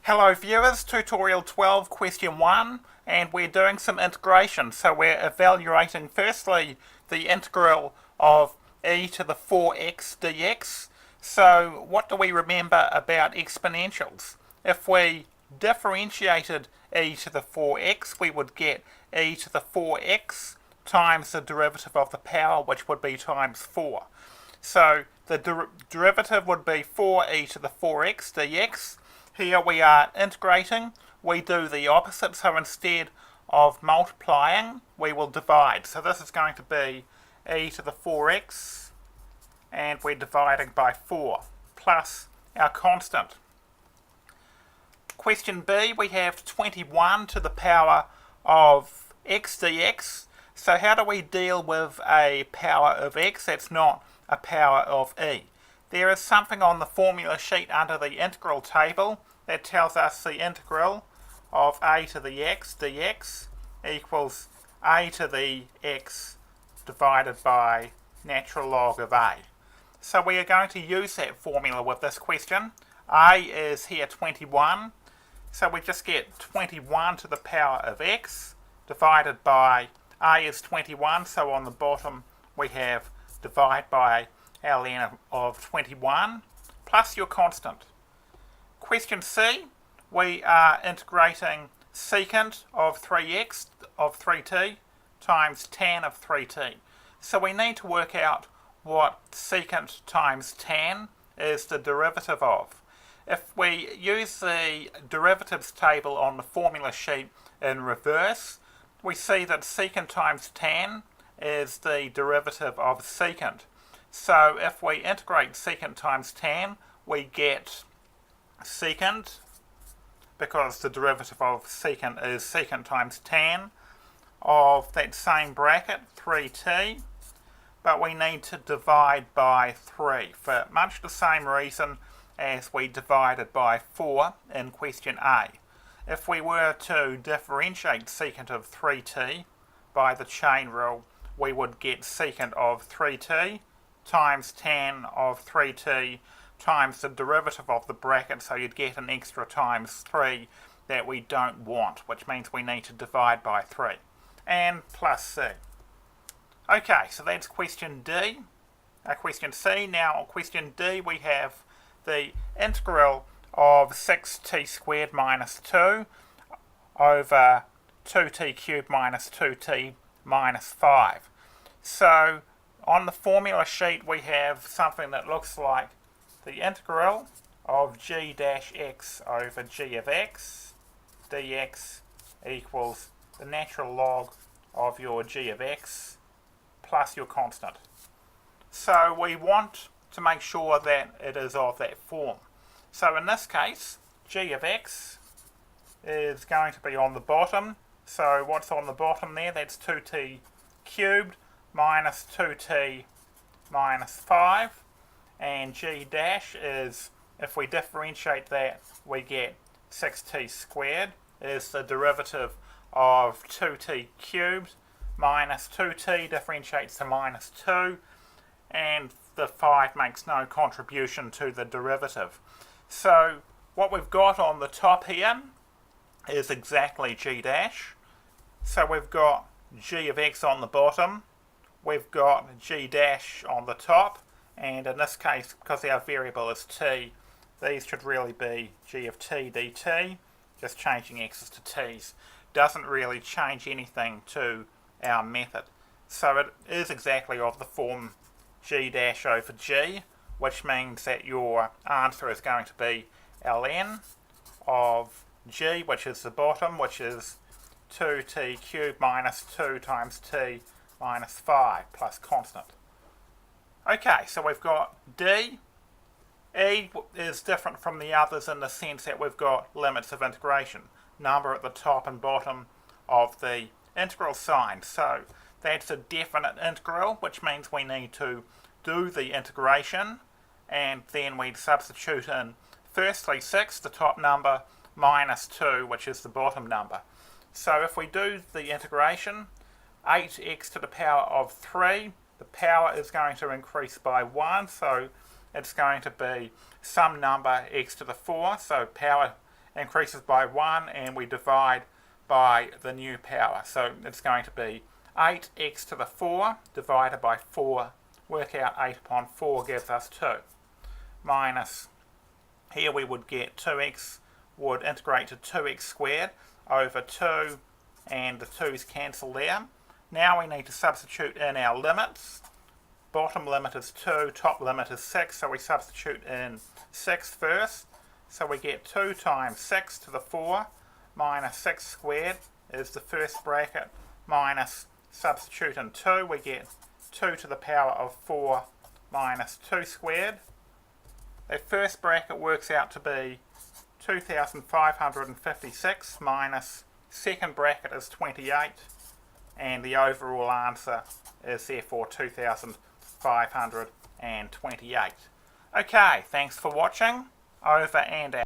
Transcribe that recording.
Hello viewers, tutorial 12 question 1, and we're doing some integration. So we're evaluating firstly the integral of e to the 4x dx. So what do we remember about exponentials? If we differentiated e to the 4x, we would get e to the 4x times the derivative of the power, which would be times 4. So the derivative would be 4e to the 4x dx. Here we are integrating. We do the opposite, so instead of multiplying, we will divide. So this is going to be e to the 4x, and we're dividing by 4, plus our constant. Question B, we have 21 to the power of x dx. So how do we deal with a power of x that's not a power of e? There is something on the formula sheet under the integral table that tells us the integral of a to the x dx equals a to the x divided by natural log of a. So we are going to use that formula with this question. A is here 21, so we just get 21 to the power of x divided by a is 21, so on the bottom we have divide by ln of 21 plus your constant. Question C, we are integrating secant of 3x of 3t times tan of 3t. So we need to work out what secant times tan is the derivative of. If we use the derivatives table on the formula sheet in reverse, we see that secant times tan is the derivative of secant. So if we integrate secant times tan, we get secant, because the derivative of secant is secant times tan, of that same bracket, 3t, but we need to divide by 3 for much the same reason as we divided by 4 in question A. If we were to differentiate secant of 3t by the chain rule, we would get secant of 3t times tan of 3t times the derivative of the bracket, so you'd get an extra times 3 that we don't want, which means we need to divide by 3, and plus c. Okay, so that's question D. Question C. Now question D, we have the integral of 6t squared minus 2 over 2t cubed minus 2t minus 5. So on the formula sheet we have something that looks like the integral of g dash x over g of x dx equals the natural log of your g of x plus your constant. So we want to make sure that it is of that form. So in this case, g of x is going to be on the bottom. So what's on the bottom there? That's 2t cubed minus 2t minus 5. And g dash is, if we differentiate that, we get 6t squared is the derivative of 2t cubed minus 2t differentiates to minus 2, and the 5 makes no contribution to the derivative. So what we've got on the top here is exactly g dash. So we've got g of x on the bottom, we've got g dash on the top, and in this case, because our variable is t, these should really be g of t dt, just changing x's to t's. Doesn't really change anything to our method. So it is exactly of the form g dash over g, which means that your answer is going to be ln of g, which is the bottom, which is 2t cubed minus 2 times t minus 5 plus constant. Okay, so we've got D. E is different from the others in the sense that we've got limits of integration, number at the top and bottom of the integral sign. So that's a definite integral, which means we need to do the integration, and then we'd substitute in firstly 6, the top number, minus 2, which is the bottom number. So if we do the integration, 8x to the power of 3, the power is going to increase by 1, so it's going to be some number x to the 4, so power increases by 1 and we divide by the new power. So it's going to be 8x to the 4 divided by 4. Work out 8 upon 4 gives us 2. Minus, here we would get 2x would integrate to 2x squared over 2, and the 2's cancel there. Now we need to substitute in our limits. Bottom limit is 2, top limit is 6, so we substitute in 6 first. So we get 2 times 6 to the 4 minus 6 squared is the first bracket, minus substitute in 2, we get 2 to the power of 4 minus 2 squared. The first bracket works out to be 2,556 minus second bracket is 28, and the overall answer is therefore 2,528. Okay, thanks for watching. Over and out.